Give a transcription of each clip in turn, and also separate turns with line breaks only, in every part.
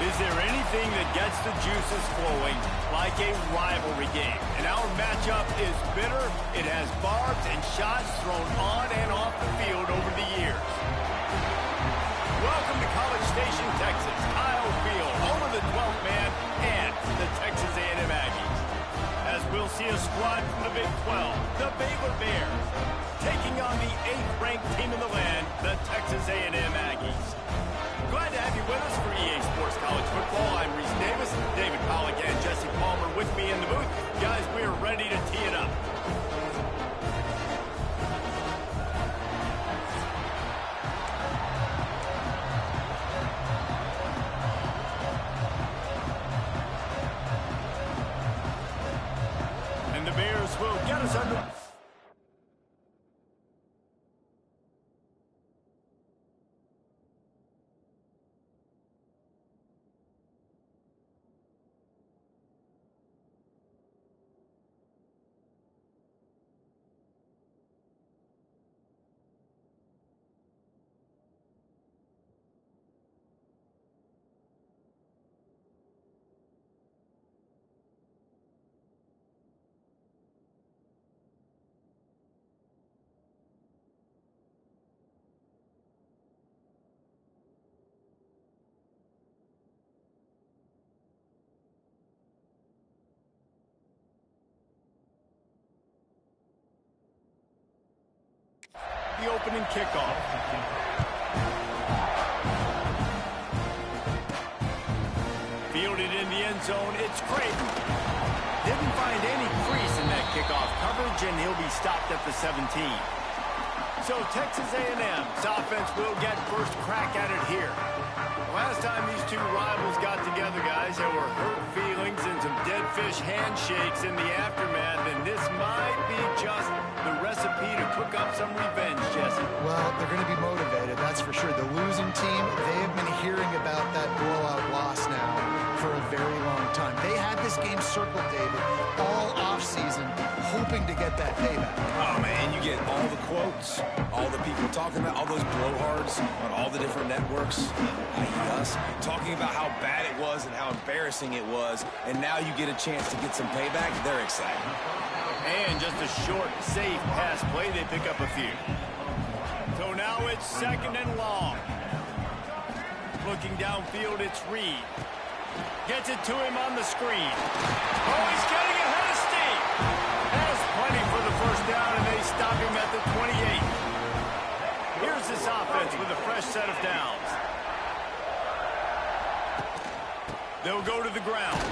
Is there anything that gets the juices flowing like a rivalry game? And our matchup is bitter. It has barbs and shots thrown on and off the field over the years. Welcome to College Station, Texas. Kyle Field, home of the 12th man and the Texas A&M Aggies. As we'll see a squad from the Big 12, the Baylor Bears, taking on the 8th-ranked team in the land, the Texas A&M Aggies. Glad to have you with us for EA Sports College Football. I'm Reese Davis, David Pollack, and Jesse Palmer with me in the booth. Guys, we are ready to tee it up. And the Bears will get us under... The opening kickoff. Fielded in the end zone, it's Creighton. Didn't find any crease in that kickoff coverage, and he'll be stopped at the 17. So Texas A&M's offense will get first crack at it here. Last time these two rivals got together, guys, there were hurt feelings and some dead fish handshakes in the aftermath, and this might be just the recipe to cook up some revenge, Jesse.
Well, they're going to be motivated, that's for sure. The losing team, they have been hearing about that blowout loss now for a very long time. They had this game circled, David, all offseason, hoping to get that payback.
Oh, man, you get all the quotes, all the people talking about all those blowhards on all the different networks, i.e. us, talking about how bad it was and how embarrassing it was, and now you get a chance to get some payback. They're excited.
And just a short, safe pass play, they pick up a few. So now it's 2nd and long. Looking downfield, it's Reed. Gets it to him on the screen. Oh, he's getting ahead of steam. Has plenty for the first down, and they stop him at the 28. Here's this offense with a fresh set of downs. They'll go to the ground.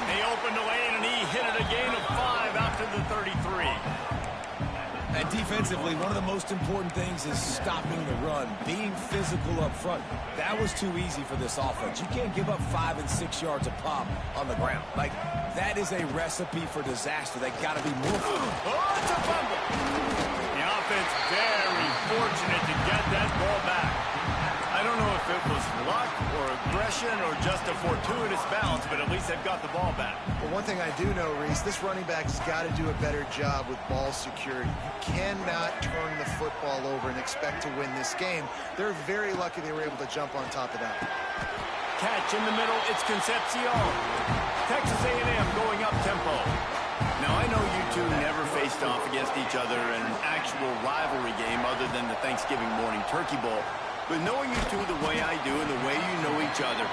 They open the lane, and he hit it a gain of 5 out to the 33.
And defensively, one of the most important things is stopping the run, being physical up front. That was too easy for this offense. You can't give up 5 and 6 yards a pop on the ground. Like, that is a recipe for disaster. They got to be more.
Oh, it's a fumble. The offense very fortunate to get that ball back. I don't know if it was luck or aggression or just a fortuitous bounce, but at least they've got the ball back.
Well, one thing I do know, Reese, this running back has got to do a better job with ball security. You cannot turn the football over and expect to win this game. They're very lucky they were able to jump on top of that.
Catch in the middle, it's Concepcion. Texas A&M going up tempo. Now, I know you two never faced off against each other in an actual rivalry game other than the Thanksgiving morning Turkey Bowl. But knowing you two the way I do and the way you know each other,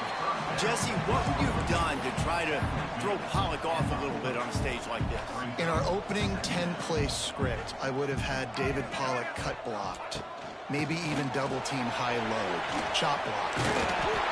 Jesse, what would you have done to try to throw Pollack off a little bit on a stage like this?
In our opening 10-play script, I would have had David Pollack cut blocked. Maybe even double-team high-low, chop block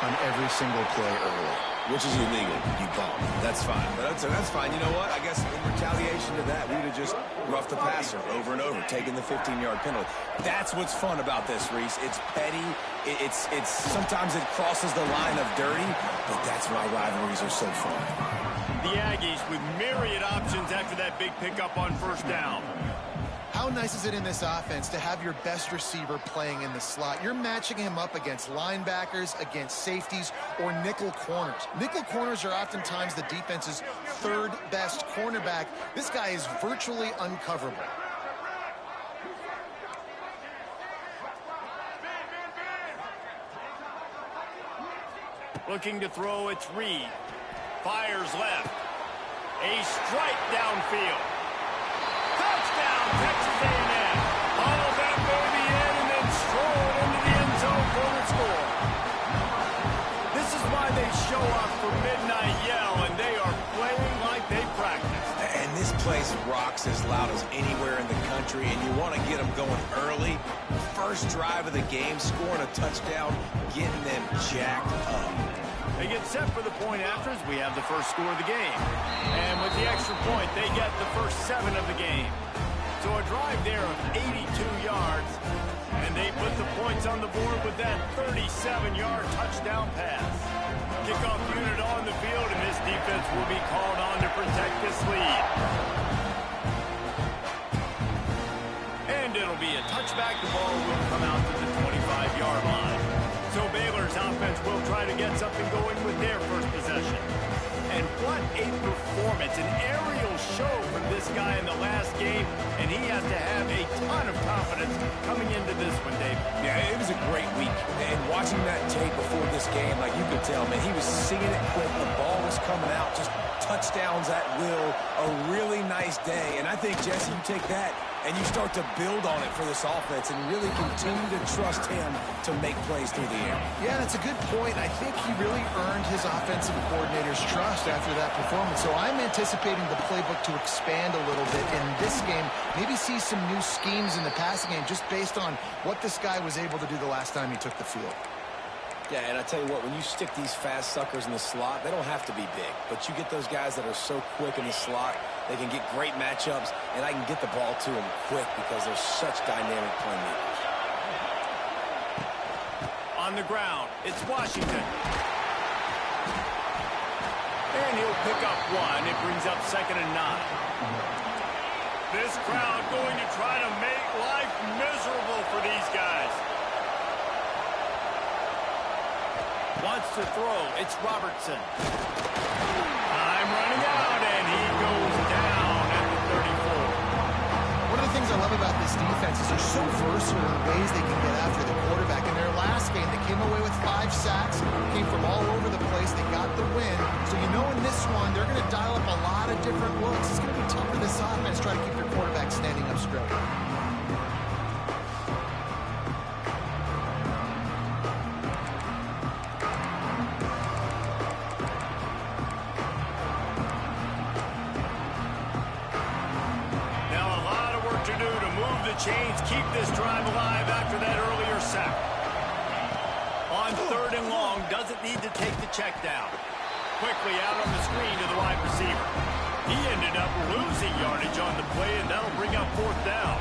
on every single play early.
Which is illegal, you call it. That's fine. But that's fine. You know what? I guess in retaliation to that, we would have just roughed the passer over and over, taking the 15-yard penalty. That's what's fun about this, Reese. It's petty. It's sometimes it crosses the line of dirty, but that's why rivalries are so fun.
The Aggies with myriad options after that big pickup on first down.
How nice is it in this offense to have your best receiver playing in the slot? You're matching him up against linebackers, against safeties, or nickel corners. Nickel corners are oftentimes the defense's third best cornerback. This guy is virtually uncoverable.
Looking to throw, it's Reed. Fires left. A strike downfield. Touchdown, Texas A&M. All that baby in and then stroll it into the end zone for the score. This is why they show up for Midnight Yell, and they are playing like they practiced.
And this place rocks as loud as anywhere in the country, and you want to get them going early. First drive of the game, scoring a touchdown, getting them jacked up.
They get set for the point after as we have the first score of the game. And with the extra point, they get the first 7 of the game. So a drive there of 82 yards, and they put the points on the board with that 37-yard touchdown pass. Kickoff unit on the field, and this defense will be called on to protect this lead. And it'll be a touchback. The ball will come out to the 25-yard line. So Baylor's offense will try to get something going with their first possession. And what a performance, an aerial show from this guy in the last game, and he has to have a ton of confidence coming into this one, Dave.
Yeah, it was a great week. And watching that tape before this game, like you could tell, man, he was seeing it quick. The ball was coming out, just touchdowns at will. A really nice day. And I think, Jesse, you take that and you start to build on it for this offense and really continue to trust him to make plays through the air.
Yeah, that's a good point. I think he really earned his offensive coordinator's trust after that performance. So I'm anticipating the playbook to expand a little bit in this game. Maybe see some new schemes in the passing game just based on what this guy was able to do the last time he took the field.
Yeah, and I tell you what, when you stick these fast suckers in the slot, they don't have to be big. But you get those guys that are so quick in the slot, they can get great matchups, and I can get the ball to them quick because they're such dynamic playmakers.
On the ground, it's Washington. And he'll pick up 1. It brings up 2nd and 9. This crowd going to try to make life miserable for these guys. Wants to throw. It's Robertson. Time running out, and he goes down at the 34.
One of the things I love about this defense is they're so versatile in the ways they can get after the quarterback. In their last game, they came away with 5 sacks, came from all over the place. They got the win. So you know in this one, they're going to dial up a lot of different looks. It's going to be tough for this offense trying to keep their quarterback standing up straight.
Chains keep this drive alive after that earlier sack. On 3rd and long, doesn't need to take the check down. Quickly out on the screen to the wide receiver. He ended up losing yardage on the play, and that'll bring up 4th down.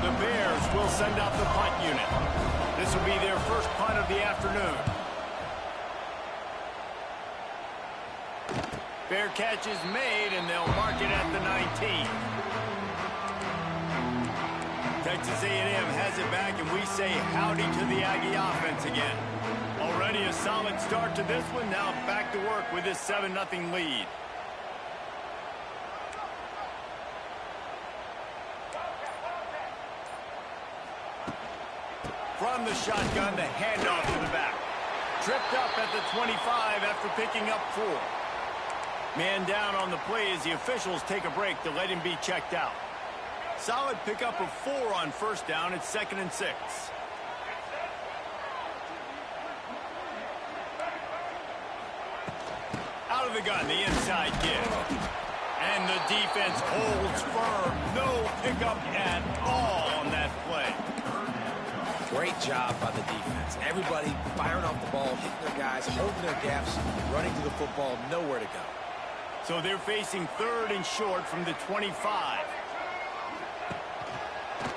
The Bears will send out the punt unit. This will be their first punt of the afternoon. Fair catch is made, and they'll mark it at the 19. Texas A&M has it back, and we say howdy to the Aggie offense again. Already a solid start to this one. Now back to work with this 7-0 lead. From the shotgun, the handoff to the back. Tripped up at the 25 after picking up 4. Man down on the play as the officials take a break to let him be checked out. Solid pickup of 4 on 1st down. It's 2nd and 6. Out of the gun, the inside give. And the defense holds firm. No pickup at all on that play.
Great job by the defense. Everybody firing off the ball, hitting their guys, holding their gaps, running to the football, nowhere to go.
So they're facing 3rd and short from the 25.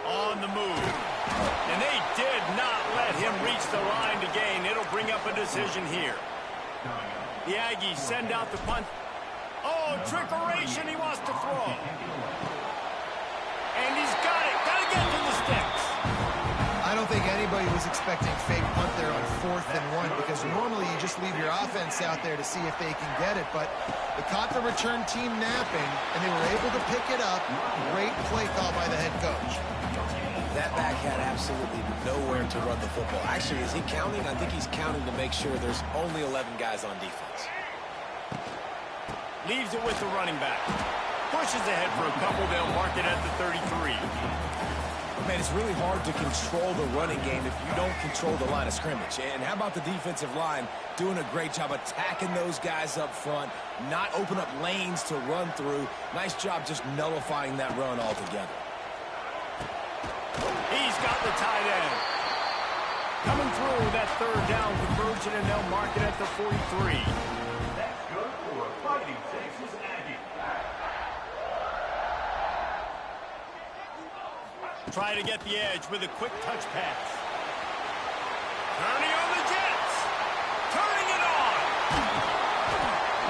On the move. And they did not let him reach the line to gain. It'll bring up a decision here. The Aggies send out the punt. Oh, trickeration. He wants to throw. And he's got it. Got to get to the sticks.
I don't think anybody was expecting fake punt there on 4th and 1 because normally you just leave your offense out there to see if they can get it. But they caught the return team napping, and they were able to pick it up. Great play call by the head coach.
That back had absolutely nowhere to run the football. Actually, is he counting? I think he's counting to make sure there's only 11 guys on defense.
Leaves it with the running back. Pushes ahead for a couple. They'll mark it at the 33.
Man, it's really hard to control the running game if you don't control the line of scrimmage. And how about the defensive line doing a great job attacking those guys up front, not open up lanes to run through. Nice job just nullifying that run altogether.
He's got the tight end. Coming through that third down conversion, and they'll mark it at the 43.
That's good for a Fighting Texas Aggie.
Try to get the edge with a quick touch pass. Turning on the Jets. Turning it on.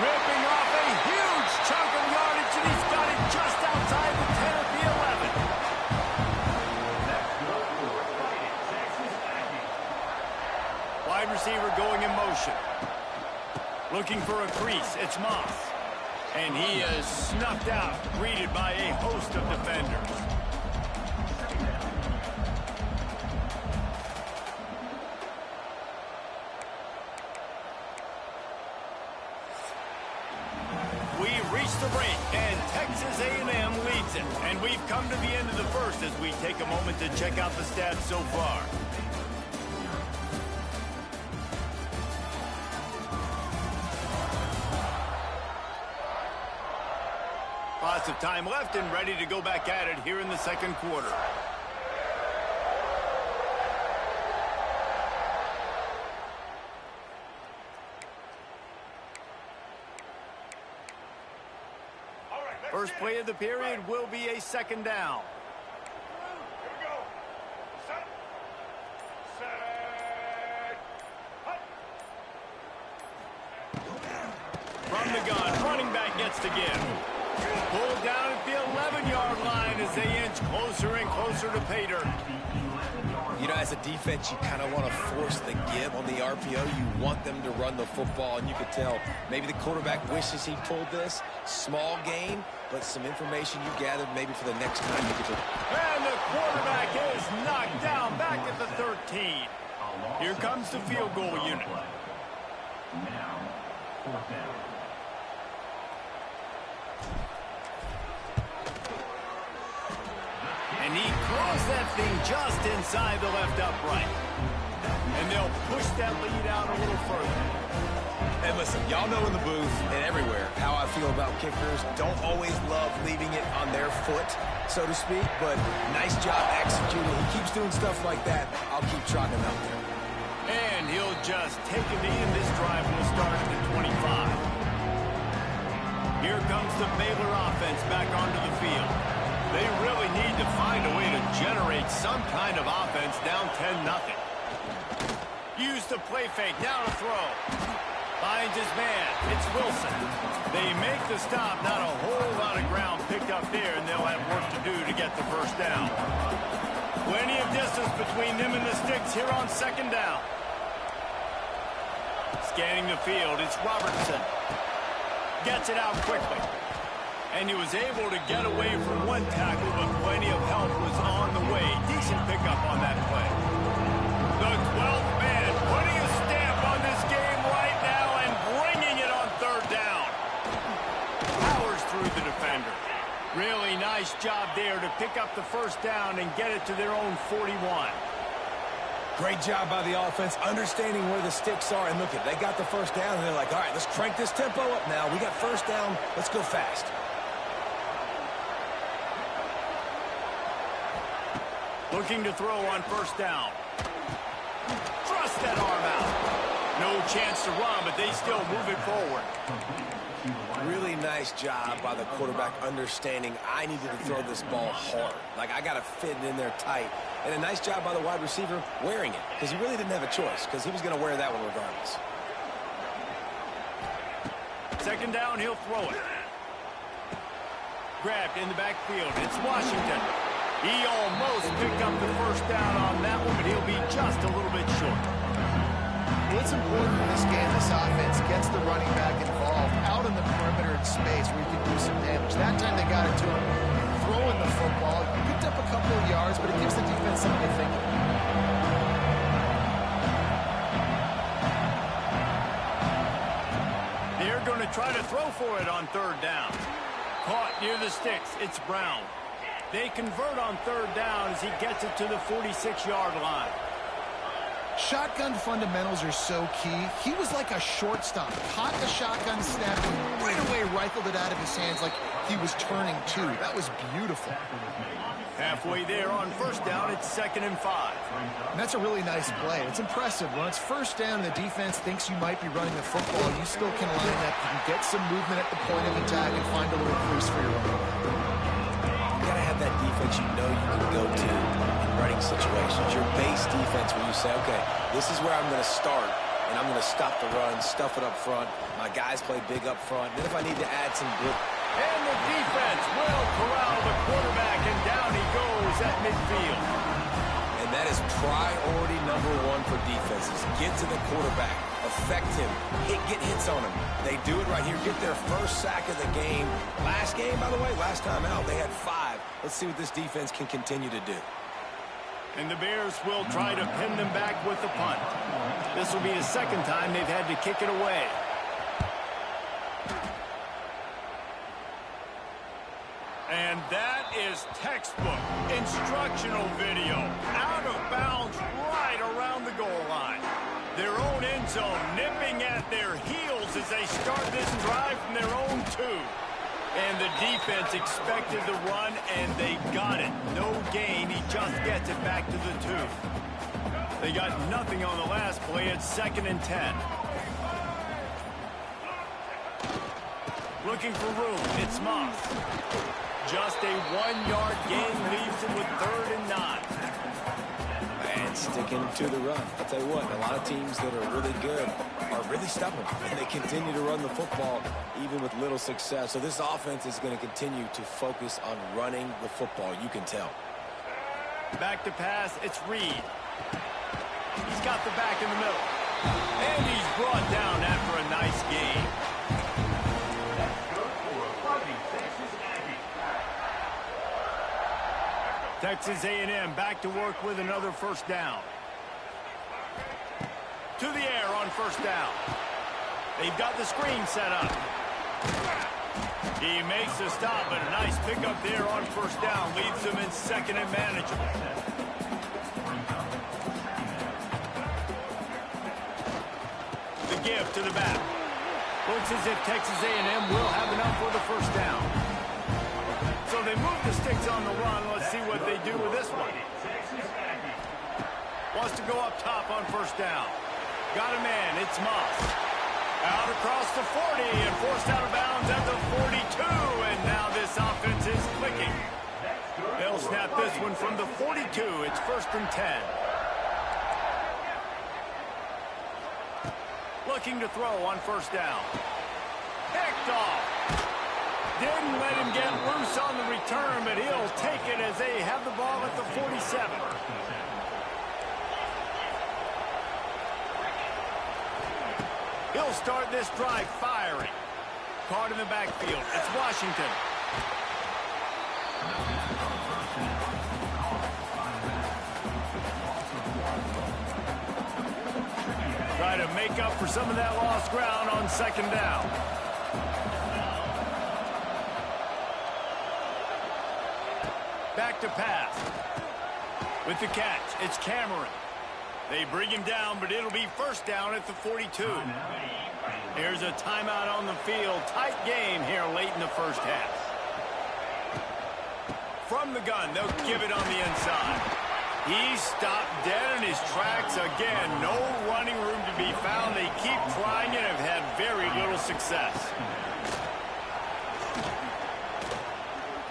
Ripping off a huge chunk of yardage, and he's got it just outside the 10 at the 11.
That's good for a Fighting Texas Aggie.
Wide receiver going in motion. Looking for a crease. It's Moss. And he is snuffed out, greeted by a host of defenders. The break, and Texas A&M leads it. And we've come to the end of the first as we take a moment to check out the stats so far. Lots of time left and ready to go back at it here in the second quarter. First play of the period will be a second down.
Here we go. Set.
From the gun, running back gets to give. Pulled down at the 11-yard line as they inch closer and closer to pay dirt.
You know, as a defense, you kind of want to force the give on the RPO. You want them to run the football, and you could tell maybe the quarterback wishes he pulled this. Small gain, but some information you gathered maybe for the next time you get to.
And the quarterback is knocked down back at the 13. Here comes the field goal unit.
Now, fourth down.
And he throws that thing just inside the left upright. And they'll push that lead out a little further.
And listen, y'all know in the booth and everywhere how I feel about kickers. Don't always love leaving it on their foot, so to speak, but nice job executing. He keeps doing stuff like that. I'll keep trotting him out there.
And he'll just take a knee, and this drive will start at the 25. Here comes the Baylor offense back onto the field. They really need to find a way to generate some kind of offense down 10-0. Use the play fake, now to throw. Finds his man, it's Wilson. They make the stop, not a whole lot of ground picked up there, and they'll have work to do to get the first down. Plenty of distance between them and the sticks here on second down. Scanning the field, it's Robertson. Gets it out quickly. And he was able to get away from one tackle, but plenty of help was on the way. Decent pickup on that play. The 12th man putting a stamp on this game right now and bringing it on third down. Powers through the defender. Really nice job there to pick up the first down and get it to their own 41.
Great job by the offense, understanding where the sticks are. And look, they got the first down, and they're like, all right, let's crank this tempo up now. We got first down. Let's go fast.
Looking to throw on first down. Thrust that arm out. No chance to run, but they still move it forward.
Really nice job by the quarterback understanding I needed to throw this ball hard. Like, I got to fit it in there tight. And a nice job by the wide receiver wearing it, because he really didn't have a choice, because he was going to wear that one regardless.
Second down, he'll throw it. Grabbed in the backfield. It's Washington. He almost picked up the first down on that one, but he'll be just a little bit short.
What's important in this game, this offense gets the running back involved out in the perimeter in space where he can do some damage. That time they got it to him throwing the football. Picked up a couple of yards, but it gives the defense something to think about.
They're going to try to throw for it on third down. Caught near the sticks. It's Brown. They convert on third down as he gets it to the 46-yard line.
Shotgun fundamentals are so key. He was like a shortstop. Caught the shotgun snap and right away rifled it out of his hands like he was turning two. That was beautiful.
Halfway there on first down, it's 2nd and 5.
And that's a really nice play. It's impressive. When it's first down and the defense thinks you might be running the football, you still can line up. You can get some movement at the point of attack and find a little crease for your running back.
You got to have that defense you know you can go to in running situations. Your base defense where you say, okay, this is where I'm going to start, and I'm going to stop the run, stuff it up front. My guys play big up front. Then if I need to add some blitz.
And the defense will corral the quarterback, and down he goes at midfield.
And that is priority number one for defenses. Get to the quarterback. Affect him. Get hits on him. They do it right here. Get their first sack of the game. Last game, by the way, last time out, they had 5. Let's see what this defense can continue to do.
And the Bears will try to pin them back with the punt. This will be the second time they've had to kick it away. And that is textbook instructional video. Out of bounds right around the goal line. Their own end zone nipping at their heels as they start this drive from their own 2. And the defense expected the run, and they got it. No gain. He just gets it back to the 2. They got nothing on the last play. It's 2nd and 10. Looking for room. It's Moss. Just a 1-yard gain leaves him with 3rd and 9.
And sticking to the run. I'll tell you what, a lot of teams that are really good are really stubborn, and they continue to run the football even with little success. So this offense is going to continue to focus on running the football. You can tell.
Back to pass. It's Reed. He's got the back in the middle. And he's brought down after a nice game. Texas A&M back to work with another first down. To the air on first down. They've got the screen set up. He makes the stop, but a nice pickup there on first down. Leaves them in 2nd and manageable. The give to the back. Looks as if Texas A&M will have enough for the first down. So they move the sticks on the run. Let's see what they do with this one. Wants to go up top on first down. Got a man. It's Moss. Out across the 40 and forced out of bounds at the 42. And now this offense is clicking. They'll snap this one from the 42. It's 1st and 10. Looking to throw on first down. Picked off. Didn't let him get loose on the return, but he'll take it as they have the ball at the 47. He'll start this drive firing. Caught in the backfield. It's Washington. Try to make up for some of that lost ground on 2nd down. Back to pass. With the catch, it's Cameron. They bring him down, but it'll be first down at the 42. Here's a timeout on the field. Tight game here late in the first half. From the gun, they'll give it on the inside. He stopped dead in his tracks again. No running room to be found. They keep trying and have had very little success.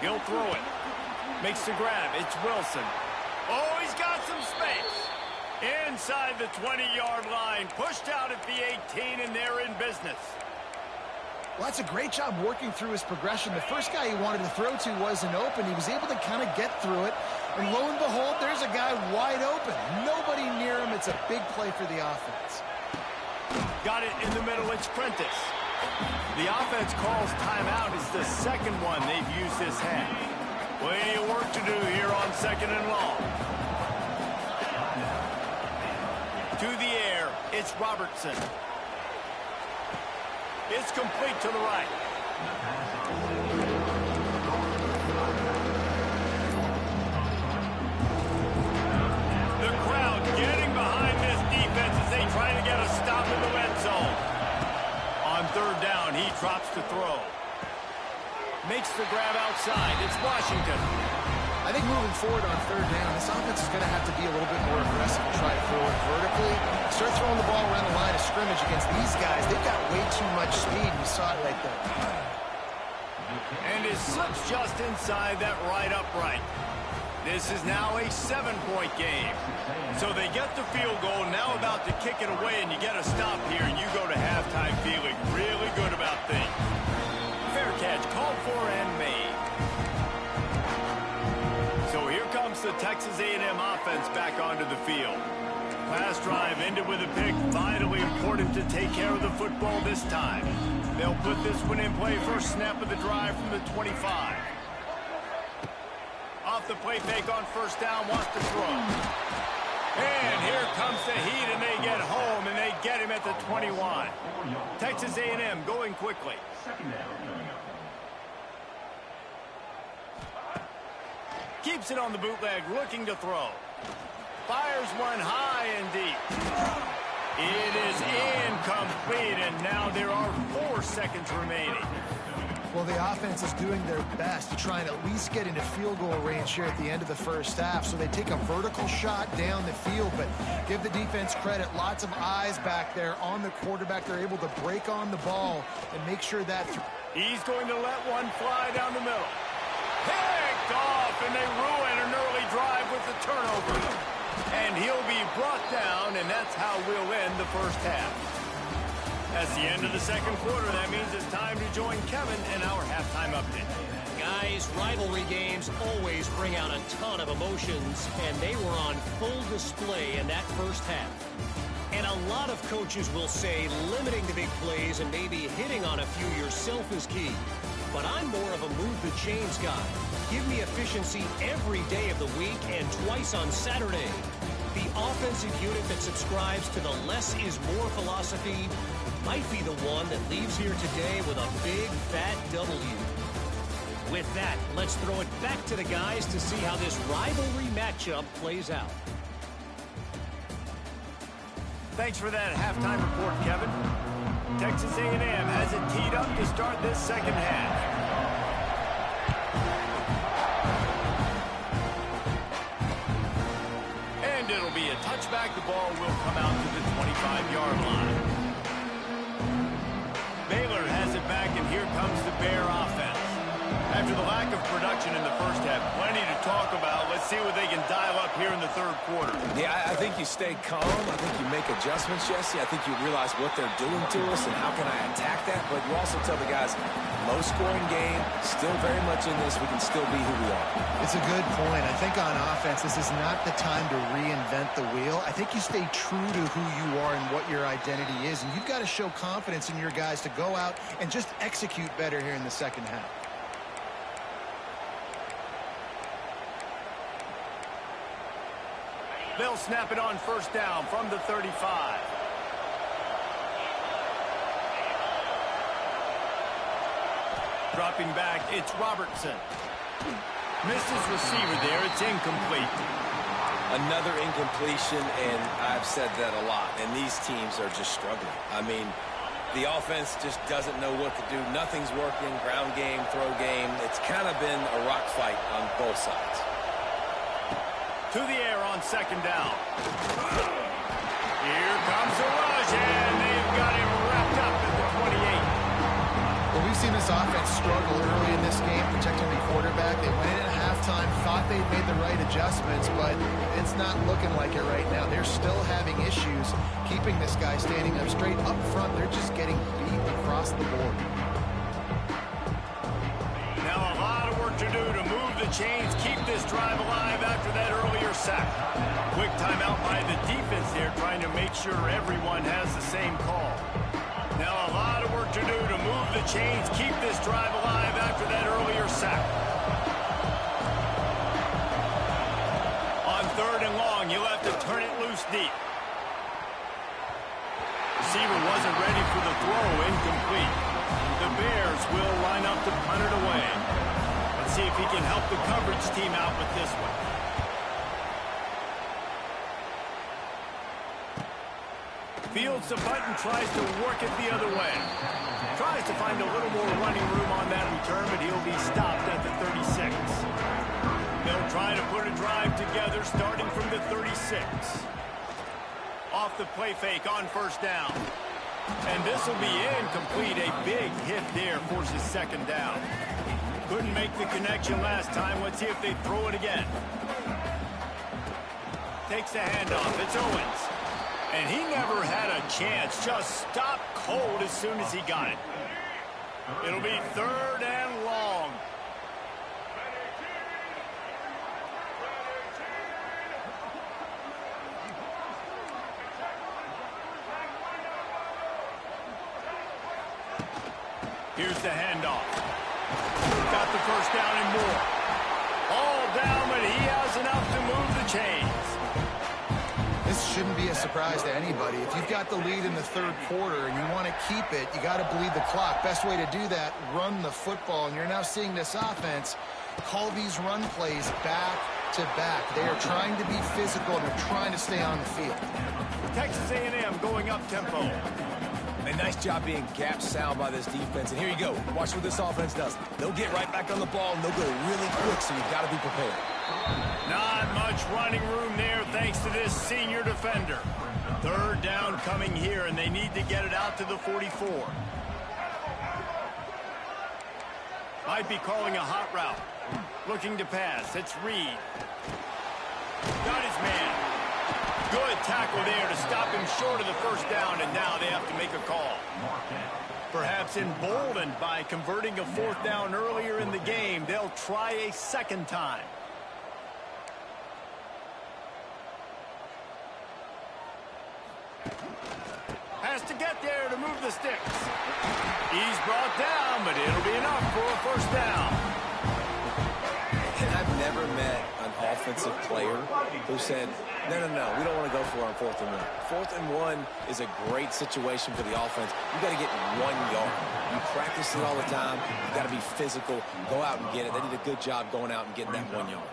He'll throw it. Makes the grab. It's Wilson. Oh, he's got some space. Inside the 20-yard line. Pushed out at the 18, and they're in business.
Well, that's a great job working through his progression. The first guy he wanted to throw to wasn't open. He was able to kind of get through it. And lo and behold, there's a guy wide open. Nobody near him. It's a big play for the offense.
Got it in the middle. It's Prentice. The offense calls timeout. It's the second one they've used this half. Plenty of work to do here on 2nd and long. To the air, it's Robertson. It's complete to the right. The crowd getting behind this defense as they try to get a stop in the red zone. On 3rd down, he drops to throw. Makes the grab outside. It's Washington.
I think moving forward on 3rd down, this offense is going to have to be a little bit more aggressive and try to throw it vertically. Start throwing the ball around the line of scrimmage against these guys. They've got way too much speed. We saw it right there.
And it slips just inside that right upright. This is now a 7-point game. So they get the field goal, now about to kick it away, and you get a stop here, and you go to halftime feeling really good about things. Fair catch, called for and made. So here comes the Texas A&M offense back onto the field. Last drive ended with a pick. Vitally important to take care of the football this time. They'll put this one in play. First snap of the drive from the 25. Off the play fake on 1st down, wants to throw. And here comes the heat, and they get home, and they get him at the 21. Texas A&M going quickly. Keeps it on the bootleg, looking to throw. Fires one high and deep. It is incomplete, and now there are 4 seconds remaining.
Well, the offense is doing their best to try and at least get into field goal range here at the end of the 1st half. So they take a vertical shot down the field, but give the defense credit. Lots of eyes back there on the quarterback. They're able to break on the ball and make sure that...
He's going to let one fly down the middle. Picked off, and they ruin an early drive with the turnover. And he'll be brought down, and that's how we'll end the 1st half. That's the end of the 2nd quarter. That means it's time to join Kevin in our halftime update.
Guys, rivalry games always bring out a ton of emotions, and they were on full display in that 1st half. And a lot of coaches will say limiting the big plays and maybe hitting on a few yourself is key. But I'm more of a move the chains guy. Give me efficiency every day of the week and twice on Saturday. The offensive unit that subscribes to the less is more philosophy might be the one that leaves here today with a big, fat W. With that, let's throw it back to the guys to see how this rivalry matchup plays out.
Thanks for that halftime report, Kevin. Texas A&M has it teed up to start this 2nd half. And it'll be a touchback. The ball will come out to the 25-yard line. Baylor has it back, and here comes the Bear offense. After the lack of production in the 1st half, plenty to talk about. Let's see what they can dial up here in the 3rd quarter.
Yeah, I think you stay calm. I think you make adjustments, Jesse. I think you realize what they're doing to us and how can I attack that. But you also tell the guys, low-scoring game, still very much in this. We can still be who we are.
It's a good point. I think on offense, this is not the time to reinvent the wheel. I think you stay true to who you are and what your identity is. And you've got to show confidence in your guys to go out and just execute better here in the 2nd half.
They'll snap it on 1st down from the 35. Dropping back, it's Robertson. Misses receiver there, it's incomplete.
Another incompletion, and I've said that a lot, and these teams are just struggling. I mean, the offense just doesn't know what to do. Nothing's working, ground game, throw game. It's kind of been a rock fight on both sides.
To the air on 2nd down. Here comes the rush, and they've got him wrapped up at the 28.
Well, we've seen this offense struggle early in this game, protecting the quarterback. They went in at halftime, thought they'd made the right adjustments, but it's not looking like it right now. They're still having issues keeping this guy standing up straight up front. They're just getting beat across the board.
Now a lot of work to do to move the chains, keep this drive alive after that earlier sack. Quick timeout by the defense there, trying to make sure everyone has the same call. Now a lot of work to do to move the chains, keep this drive alive after that earlier sack. 3rd and long. He'll have to turn it loose deep. Receiver wasn't ready for the throw. Incomplete. The Bears will line up to punt it away. Let's see if he can help the coverage team out with this one. Fields the punt and tries to work it the other way. Tries to find a little more running room on that return, but he'll be stopped at the 36. They'll try to put a drive together starting from the 36. Off the play fake on 1st down. And this will be incomplete. A big hit there forces 2nd down. Couldn't make the connection last time. Let's see if they throw it again. Takes the handoff. It's Owens. And he never had a chance. Just stopped cold as soon as he got it. It'll be 3rd and long. Here's the handoff. Got the 1st down and more. All down, but he has enough to move the chains.
This shouldn't be a surprise to anybody. If you've got the lead in the 3rd quarter and you want to keep it, you got to bleed the clock. Best way to do that, run the football. And you're now seeing this offense call these run plays back to back. They are trying to be physical and they're trying to stay on the field.
Texas A&M going up tempo.
A nice job being gap sound by this defense. And here you go. Watch what this offense does. They'll get right back on the ball, and they'll go really quick, so you've got to be prepared.
Not much running room there thanks to this senior defender. 3rd down coming here, and they need to get it out to the 44. Might be calling a hot route. Looking to pass. It's Reed. Got his man. Good tackle there to stop him short of the 1st down, and now they have to make a call. Perhaps emboldened by converting a 4th down earlier in the game, they'll try a 2nd time. Has to get there to move the sticks. He's brought down, but it'll be enough for a 1st down.
And I've never met an offensive player who said, no, we don't want to go for it on 4th and 1. 4th and 1 is a great situation for the offense. You got to get 1 yard. You practice it all the time. You got to be physical. Go out and get it. They did a good job going out and getting that 1 yard.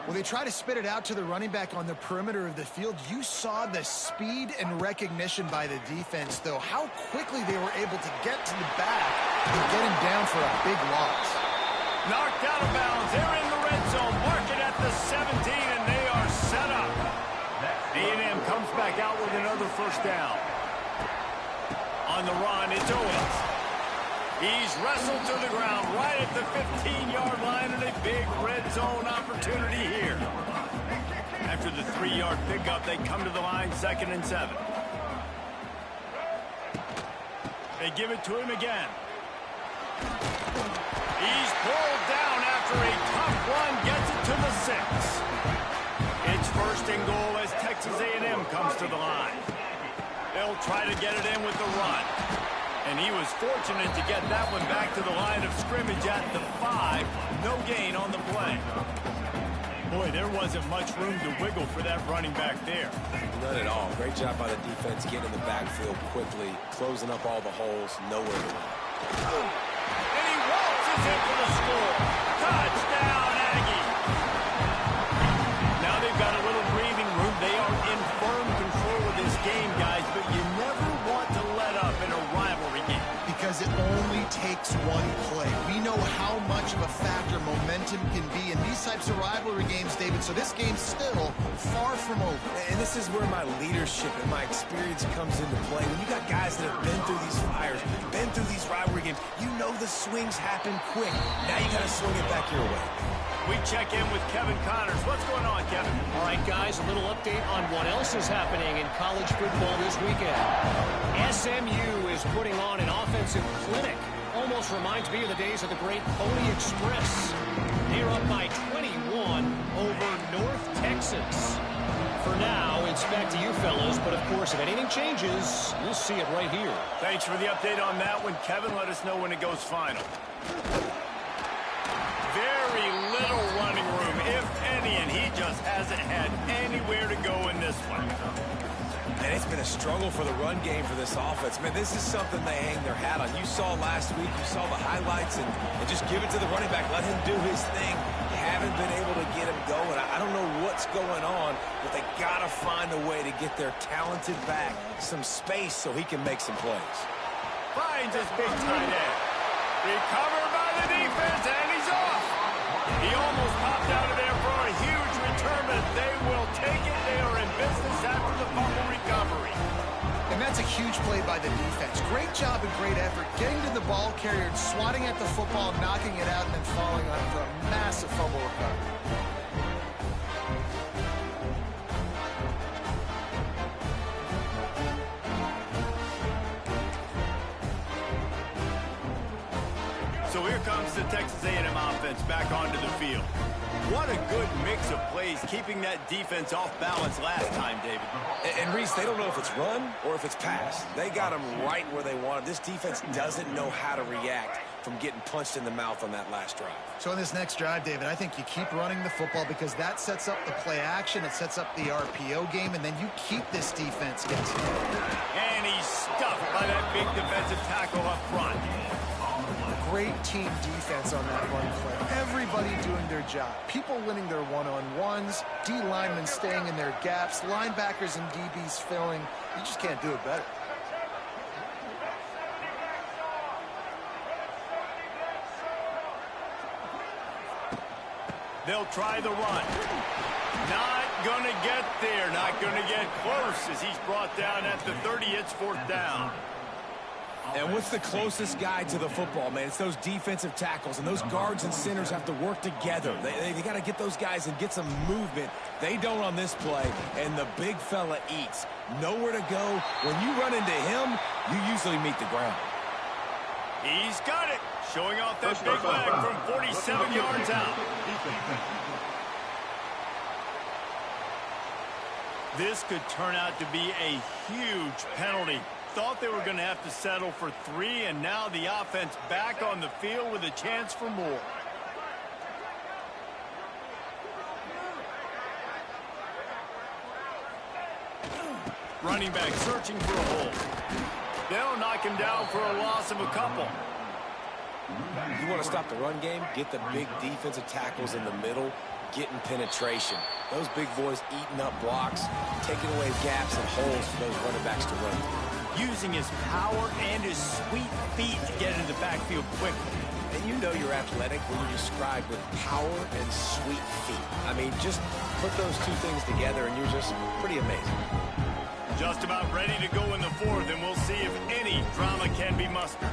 Well, they try to spit it out to the running back on the perimeter of the field. You saw the speed and recognition by the defense, though, how quickly they were able to get to the back and get him down for a big loss.
Knocked out of bounds. They're in the red zone. Mark it at the 17, and they are set up. A&M comes back out with another 1st down. On the run, it's Owens. He's wrestled to the ground right at the 15-yard line, and a big red zone opportunity here. After the 3-yard pickup, they come to the line 2nd and 7. They give it to him again. He's pulled down after a tough run, gets it to the 6. It's 1st and goal as Texas A&M comes to the line. They'll try to get it in with the run. And he was fortunate to get that one back to the line of scrimmage at the 5. No gain on the play. Boy, there wasn't much room to wiggle for that running back there.
None at all. Great job by the defense getting in the backfield quickly, closing up all the holes, nowhere to run.
And he waltzes in for the score. Touchdown, Aggie. Now they've got a little breathing room. They are in firm control of this game, guys, but you never want to let up in a rivalry game.
Because it only takes one play. We know how much of a factor momentum can be in these types of rivalry games, David, so this game's still far from over.
And this is where my leadership and my experience comes into play. When you got guys that have been through these fires, been through these rivalry games, you know the swings happen quick. Now you got to swing it back your way.
We check in with Kevin Connors. What's going on, Kevin?
All right, guys, a little update on what else is happening in college football this weekend. SMU is putting on an offensive clinic. Almost reminds me of the days of the great Pony Express. They're up by 21 over North Texas. For now, it's back to you fellas, but of course, if anything changes, you'll see it right here.
Thanks for the update on that one, Kevin. Let us know when it goes final. Very little running room if any, and he just hasn't had anywhere to go in this one.
And it's been a struggle for the run game for this offense. Man, this is something they hang their hat on. You saw last week, you saw the highlights, and just give it to the running back. Let him do his thing. You haven't been able to get him going. I don't know what's going on, but they got to find a way to get their talented back some space so he can make some plays.
Finds his big tight end. Recovered by the defense, and he's off. He almost popped out of there for a huge return, but they will take it. They are in business after the fumble recovery.
And that's a huge play by the defense. Great job and great effort getting to the ball carrier and swatting at the football, knocking it out, and then falling on it for a massive fumble recovery.
So here comes the Texas A&M offense back onto the field. What a good mix of plays, keeping that defense off balance last time, David.
And Reese, they don't know if it's run or if it's pass. They got them right where they want them. This defense doesn't know how to react from getting punched in the mouth on that last drive.
So in this next drive, David, I think you keep running the football because that sets up the play action, it sets up the RPO game, and then you keep this defense guessing.
And he's stuffed by that big defensive tackle up front.
Great team defense on that run play. Everybody doing their job. People winning their one-on-ones, D linemen staying in their gaps, linebackers and DBs filling. You just can't do it better.
They'll try the run. Not going to get there. Not going to get close as he's brought down at the 30. It's 4th down.
And what's the closest guy to the football, man? It's those defensive tackles, and those guards and centers have to work together. They got to get those guys and get some movement. They don't on this play, and the big fella eats. Nowhere to go. When you run into him, you usually meet the ground.
He's got it. Showing off that big leg from 47 yards out. This could turn out to be a huge penalty. Thought they were going to have to settle for 3, and now the offense back on the field with a chance for more. Running back searching for a hole. They'll knock him down for a loss of a couple.
You want to stop the run game? Get the big defensive tackles in the middle, getting penetration. Those big boys eating up blocks, taking away gaps and holes for those running backs to run through.
Using his power and his sweet feet to get into the backfield quickly.
And you know you're athletic when you're described with power and sweet feet. I mean, just put those two things together and you're just pretty amazing.
Just about ready to go in the 4th, and we'll see if any drama can be mustered.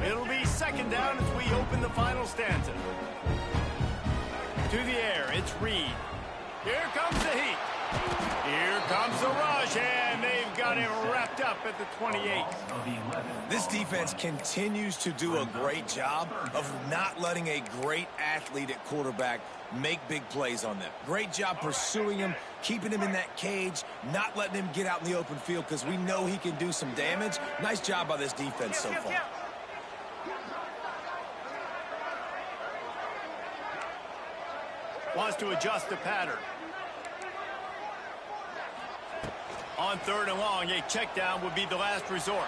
It'll be 2nd down as we open the final stanza. To the air, it's Reed. Here comes the heat. Here comes the rush, and they've got him wrapped up at the 28.
This defense continues to do a great job of not letting a great athlete at quarterback make big plays on them. Great job pursuing him, keeping him in that cage, not letting him get out in the open field because we know he can do some damage. Nice job by this defense so far.
Wants to adjust the pattern. On 3rd and long, a check down would be the last resort.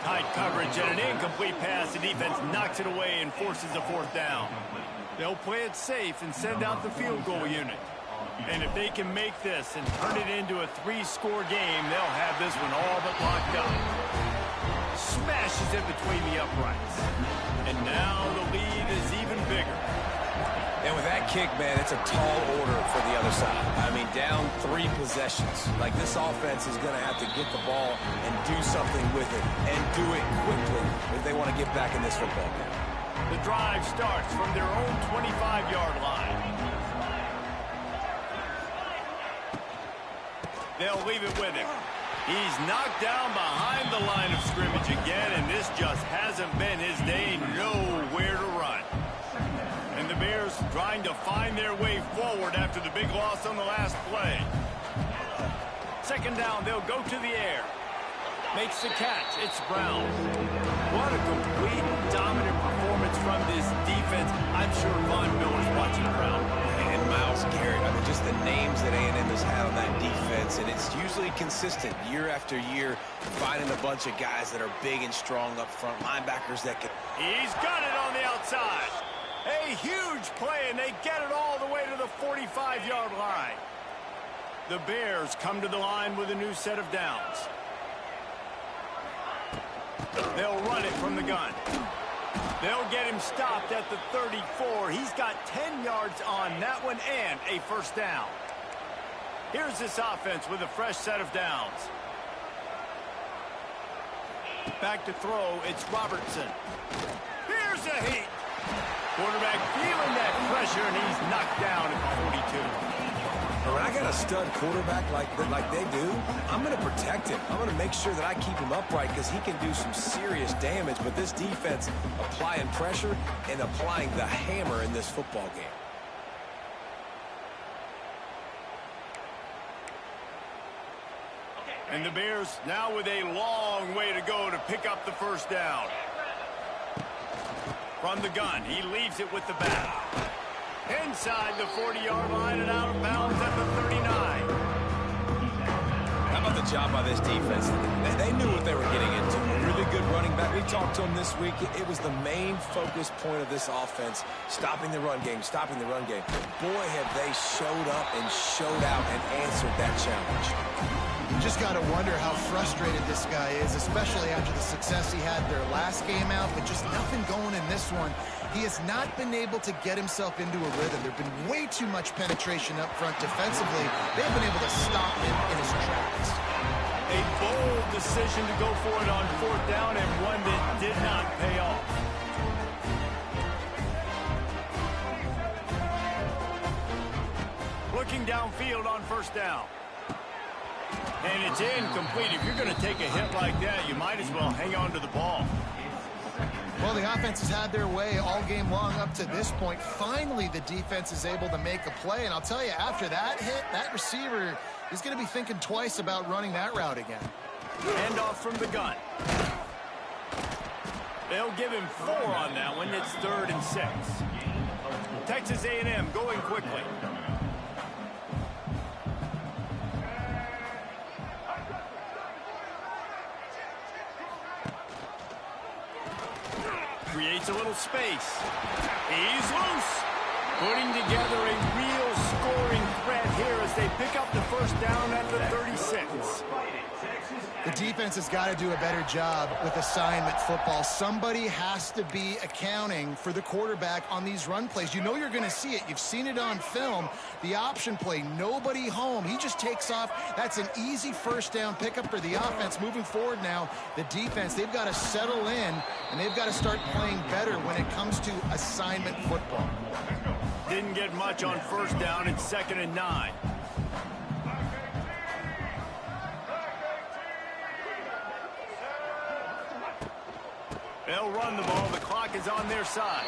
Tight coverage and an incomplete pass. The defense knocks it away and forces a 4th down. They'll play it safe and send out the field goal unit. And if they can make this and turn it into a 3-score game, they'll have this one all but locked up. Smashes it between the uprights. And now the lead is even bigger.
And with that kick, man, it's a tall order for the other side. I mean, down 3 possessions. Like, this offense is going to have to get the ball and do something with it, and do it quickly if they want to get back in this football game.
The drive starts from their own 25-yard line. They'll leave it with him. He's knocked down behind the line of scrimmage again, and this just hasn't been his day. Nowhere to run. And the Bears trying to find their way forward after the big loss on the last play. second down, they'll go to the air. Makes the catch. It's Brown. What a complete, dominant performance from this defense. I'm sure Von Miller's watching around.
And Myles Garrett, I mean, just the names that A&M has had on that defense, and it's usually consistent year after year, finding a bunch of guys that are big and strong up front, linebackers that can...
He's got it on the outside. A huge play, and they get it all the way to the 45-yard line. The Bears come to the line with a new set of downs. They'll run it from the gun. They'll get him stopped at the 34. He's got 10 yards on that one and a first down. Here's this offense with a fresh set of downs. Back to throw, it's Robertson. Here's a heat. Quarterback feeling that pressure, and he's knocked down at the 42.
When I got a stud quarterback like they do, I'm going to protect him. I'm going to make sure that I keep him upright because he can do some serious damage. But this defense applying pressure and applying the hammer in this football game.
And the Bears now with a long way to go to pick up the first down. From the gun, he leaves it with the back. Inside the 40-yard line and out of bounds at the 39.
How about the job by this defense? They knew what they were getting into. A really good running back. We talked to him this week. It was the main focus point of this offense, stopping the run game, stopping the run game. Boy, have they showed up and showed out and answered that challenge.
You just got to wonder how frustrated this guy is, especially after the success he had their last game out, but just nothing going in this one. He has not been able to get himself into a rhythm. There's been way too much penetration up front defensively. They've been able to stop him in his tracks.
A bold decision to go for it on fourth down and one that did not pay off. Looking downfield on first down. And it's incomplete. If you're going to take a hit like that, you might as well hang on to the ball.
Well, the offense has had their way all game long up to this point. Finally, the defense is able to make a play. And I'll tell you, after that hit, that receiver is going to be thinking twice about running that route again.
Hand off from the gun. They'll give him 4 on that one. It's 3rd and 6. Texas A&M going quickly. Creates a little space. He's loose. Putting together a real scoring threat here as they pick up the first down at the 36.
The defense has got to do a better job with assignment football. Somebody has to be accounting for the quarterback on these run plays. You know you're going to see it. You've seen it on film. The option play, nobody home. He just takes off. That's an easy first down pickup for the offense. Moving forward now, the defense, they've got to settle in, and they've got to start playing better when it comes to assignment football.
Didn't get much on first down. It's 2nd and 9. They'll run the ball. The clock is on their side.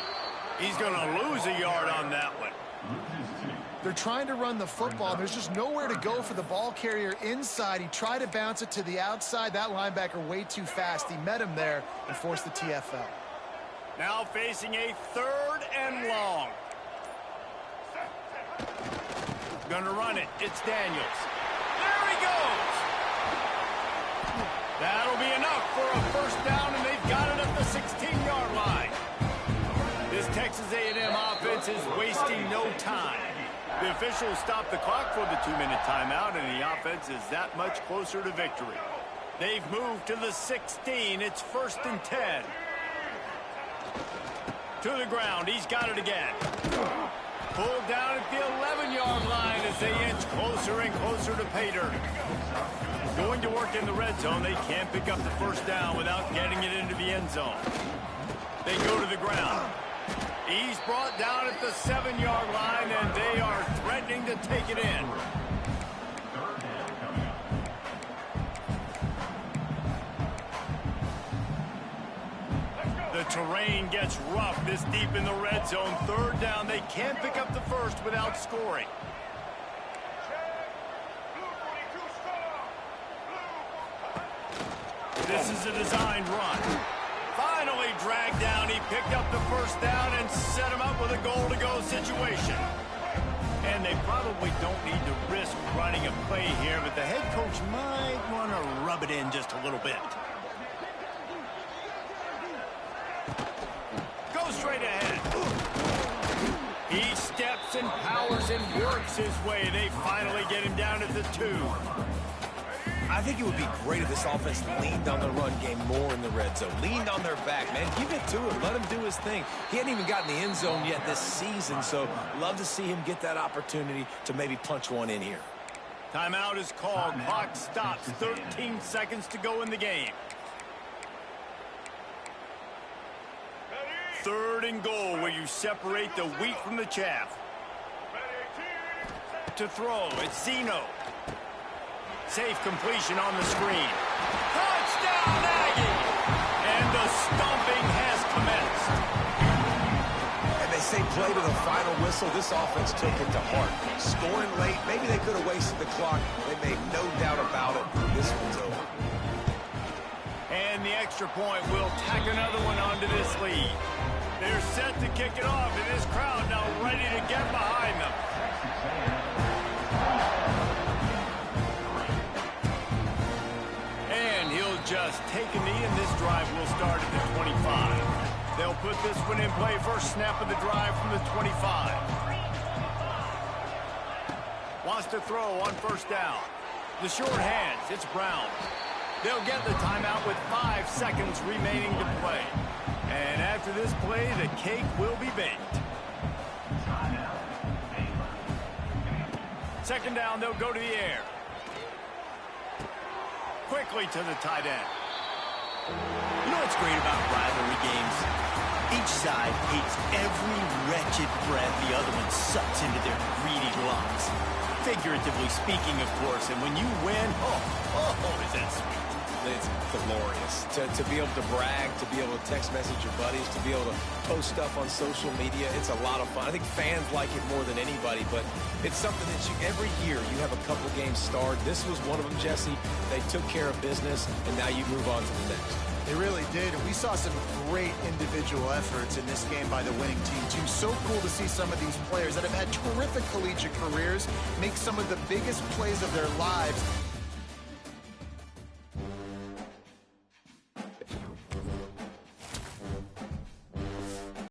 He's going to lose a yard on that one.
They're trying to run the football. There's just nowhere to go for the ball carrier inside. He tried to bounce it to the outside. That linebacker way too fast. He met him there and forced the TFL.
Now facing a 3rd and long. Going to run it. It's Daniels. There he goes. That'll be enough for a first down, and they've got it at the 16-yard line. This Texas A&M offense is wasting no time. The officials stop the clock for the 2-minute timeout, and the offense is that much closer to victory. They've moved to the 16. It's 1st and 10. To the ground. He's got it again. Pulled down at the 11-yard line as they inch closer and closer to pay dirt. Going to work in the red zone. They can't pick up the first down without getting it into the end zone. They go to the ground. He's brought down at the 7-yard line, and they are threatening to take it in. The terrain gets rough this deep in the red zone. 3rd down. They can't pick up the first without scoring. This is a designed run. Finally dragged down. He picked up the first down and set him up with a goal-to-go situation. And they probably don't need to risk running a play here, but the head coach might want to rub it in just a little bit. Go straight ahead. He steps and powers and works his way. They finally get him down at the 2.
I think it would be great if this offense leaned on the run game more in the red zone. Leaned on their back, man. Give it to him. Let him do his thing. He hadn't even gotten the end zone yet this season, so love to see him get that opportunity to maybe punch one in here.
Timeout is called. Clock stops. 13 seconds to go in the game. 3rd and goal, where you separate the wheat from the chaff. To throw, it's Zeno. Safe completion on the screen. Touchdown, Aggie! And the stomping has commenced.
And they say play to the final whistle. This offense took it to heart. Scoring late, maybe they could have wasted the clock. They made no doubt about it. This one's over.
And the extra point will tack another one onto this lead. They're set to kick it off, and this crowd now ready to get behind them. And he'll just take a knee, and this drive will start at the 25. They'll put this one in play. First snap of the drive from the 25. Wants to throw on first down. The short hands, it's Brown. They'll get the timeout with 5 seconds remaining to play. And after this play, the cake will be baked. Second down, they'll go to the air. Quickly to the tight end.
You know what's great about rivalry games? Each side hates every wretched breath the other one sucks into their greedy lungs. Figuratively speaking, of course, and when you win, oh, is that sweet.
It's glorious to be able to brag, to be able to text message your buddies, to be able to post stuff on social media. It's a lot of fun. I think fans like it more than anybody, but it's something that every year you have a couple games starred. This was one of them, Jesse. They took care of business, and now you move on to the next.
They really did, and we saw some great individual efforts in this game by the winning team, too. So cool to see some of these players that have had terrific collegiate careers make some of the biggest plays of their lives